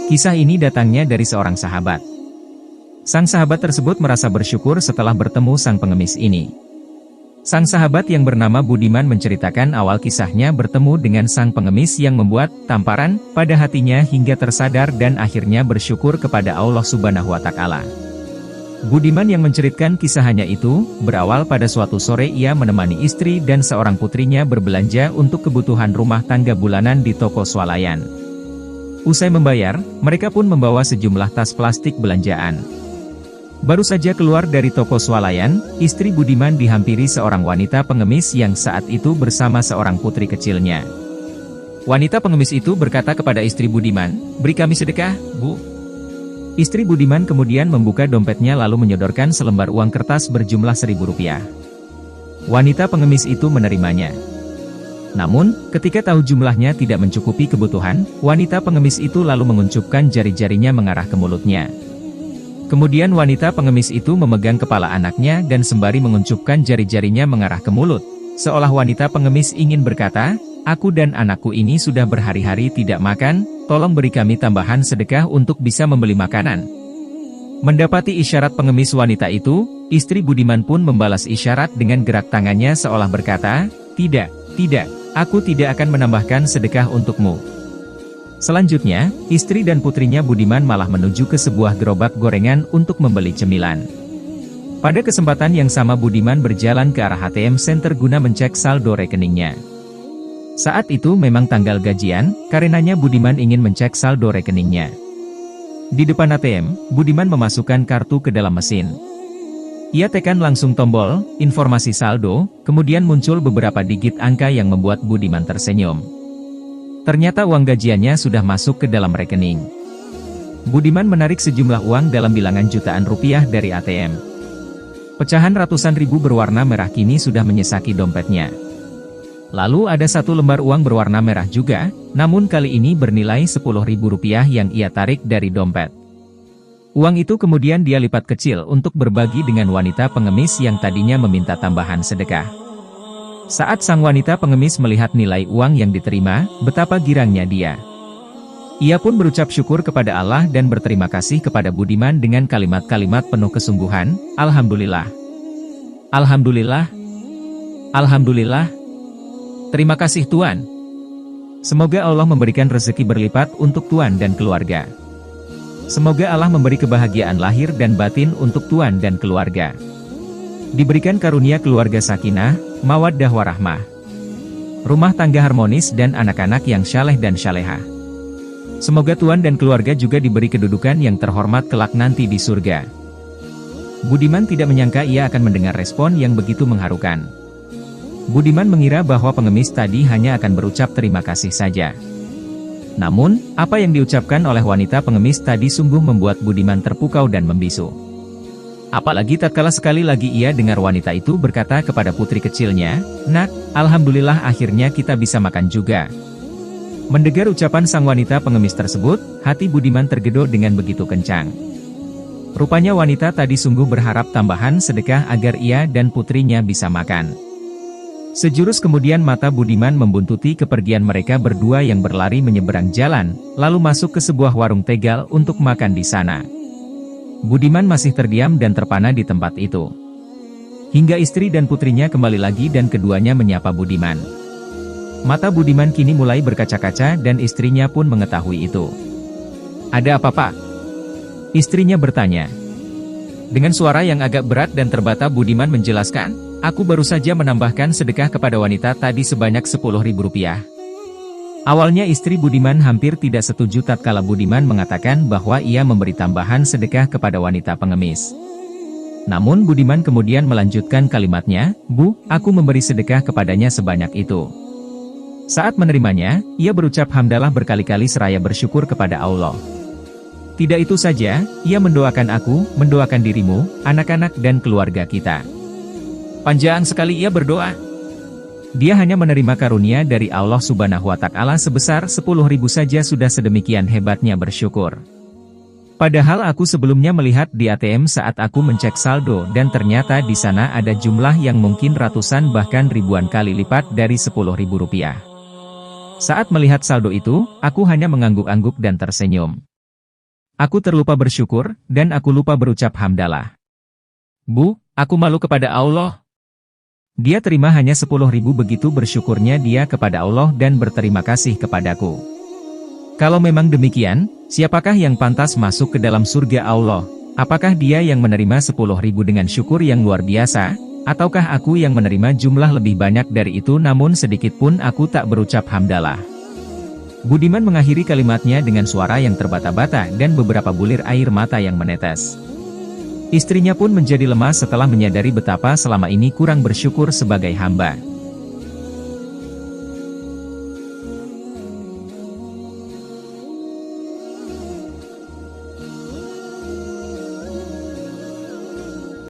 Kisah ini datangnya dari seorang sahabat. Sang sahabat tersebut merasa bersyukur setelah bertemu sang pengemis ini. Sang sahabat yang bernama Budiman menceritakan awal kisahnya bertemu dengan sang pengemis yang membuat tamparan pada hatinya hingga tersadar dan akhirnya bersyukur kepada Allah Subhanahu wa Ta'ala. Budiman yang menceritakan kisahnya itu, berawal pada suatu sore ia menemani istri dan seorang putrinya berbelanja untuk kebutuhan rumah tangga bulanan di toko swalayan. Usai membayar, mereka pun membawa sejumlah tas plastik belanjaan. Baru saja keluar dari toko swalayan, istri Budiman dihampiri seorang wanita pengemis yang saat itu bersama seorang putri kecilnya. Wanita pengemis itu berkata kepada istri Budiman, "Beri kami sedekah, Bu." Istri Budiman kemudian membuka dompetnya lalu menyodorkan selembar uang kertas berjumlah Rp1.000. Wanita pengemis itu menerimanya. Namun, ketika tahu jumlahnya tidak mencukupi kebutuhan, wanita pengemis itu lalu menguncupkan jari-jarinya mengarah ke mulutnya. Kemudian wanita pengemis itu memegang kepala anaknya dan sembari menguncupkan jari-jarinya mengarah ke mulut, seolah wanita pengemis ingin berkata, "Aku dan anakku ini sudah berhari-hari tidak makan, tolong beri kami tambahan sedekah untuk bisa membeli makanan." Mendapati isyarat pengemis wanita itu, istri Budiman pun membalas isyarat dengan gerak tangannya seolah berkata, "Tidak, tidak, aku tidak akan menambahkan sedekah untukmu." Selanjutnya, istri dan putrinya Budiman malah menuju ke sebuah gerobak gorengan untuk membeli cemilan. Pada kesempatan yang sama Budiman berjalan ke arah ATM Center guna mencek saldo rekeningnya. Saat itu memang tanggal gajian, karenanya Budiman ingin mencek saldo rekeningnya. Di depan ATM, Budiman memasukkan kartu ke dalam mesin. Ia tekan langsung tombol, informasi saldo, kemudian muncul beberapa digit angka yang membuat Budiman tersenyum. Ternyata uang gajiannya sudah masuk ke dalam rekening. Budiman menarik sejumlah uang dalam bilangan jutaan rupiah dari ATM. Pecahan ratusan ribu berwarna merah kini sudah menyesaki dompetnya. Lalu ada satu lembar uang berwarna merah juga, namun kali ini bernilai Rp10.000 yang ia tarik dari dompet. Uang itu kemudian dia lipat kecil untuk berbagi dengan wanita pengemis yang tadinya meminta tambahan sedekah. Saat sang wanita pengemis melihat nilai uang yang diterima, betapa girangnya dia. Ia pun berucap syukur kepada Allah dan berterima kasih kepada Budiman dengan kalimat-kalimat penuh kesungguhan, "Alhamdulillah. Alhamdulillah. Alhamdulillah. Terima kasih Tuan. Semoga Allah memberikan rezeki berlipat untuk Tuan dan keluarga. Semoga Allah memberi kebahagiaan lahir dan batin untuk Tuan dan keluarga. Diberikan karunia keluarga sakinah, mawaddah warahmah. Rumah tangga harmonis dan anak-anak yang saleh dan salehah. Semoga Tuan dan keluarga juga diberi kedudukan yang terhormat kelak nanti di surga." Budiman tidak menyangka ia akan mendengar respon yang begitu mengharukan. Budiman mengira bahwa pengemis tadi hanya akan berucap terima kasih saja. Namun, apa yang diucapkan oleh wanita pengemis tadi sungguh membuat Budiman terpukau dan membisu. Apalagi tatkala sekali lagi ia dengar wanita itu berkata kepada putri kecilnya, "Nak, alhamdulillah akhirnya kita bisa makan juga." Mendengar ucapan sang wanita pengemis tersebut, hati Budiman tergedor dengan begitu kencang. Rupanya wanita tadi sungguh berharap tambahan sedekah agar ia dan putrinya bisa makan. Sejurus kemudian mata Budiman membuntuti kepergian mereka berdua yang berlari menyeberang jalan, lalu masuk ke sebuah warung tegal untuk makan di sana. Budiman masih terdiam dan terpana di tempat itu. Hingga istri dan putrinya kembali lagi dan keduanya menyapa Budiman. Mata Budiman kini mulai berkaca-kaca dan istrinya pun mengetahui itu. "Ada apa Pak?" Istrinya bertanya. Dengan suara yang agak berat dan terbata Budiman menjelaskan, "Aku baru saja menambahkan sedekah kepada wanita tadi sebanyak Rp10.000. Awalnya istri Budiman hampir tidak setuju tatkala Budiman mengatakan bahwa ia memberi tambahan sedekah kepada wanita pengemis. Namun Budiman kemudian melanjutkan kalimatnya, "Bu, aku memberi sedekah kepadanya sebanyak itu." Saat menerimanya, ia berucap hamdalah berkali-kali seraya bersyukur kepada Allah. Tidak itu saja, ia mendoakan aku, mendoakan dirimu, anak-anak dan keluarga kita. Panjang sekali ia berdoa. Dia hanya menerima karunia dari Allah Subhanahu wa Ta'ala sebesar 10.000 saja sudah sedemikian hebatnya bersyukur. Padahal aku sebelumnya melihat di ATM saat aku mencek saldo dan ternyata di sana ada jumlah yang mungkin ratusan bahkan ribuan kali lipat dari Rp10.000. Saat melihat saldo itu, aku hanya mengangguk-angguk dan tersenyum. Aku terlupa bersyukur, dan aku lupa berucap hamdalah. Bu, aku malu kepada Allah. Dia terima hanya 10.000, begitu bersyukurnya dia kepada Allah dan berterima kasih kepadaku. Kalau memang demikian, siapakah yang pantas masuk ke dalam surga Allah? Apakah dia yang menerima 10.000 dengan syukur yang luar biasa? Ataukah aku yang menerima jumlah lebih banyak dari itu namun sedikit pun aku tak berucap hamdalah? Budiman mengakhiri kalimatnya dengan suara yang terbata-bata dan beberapa bulir air mata yang menetes. Istrinya pun menjadi lemas setelah menyadari betapa selama ini kurang bersyukur sebagai hamba.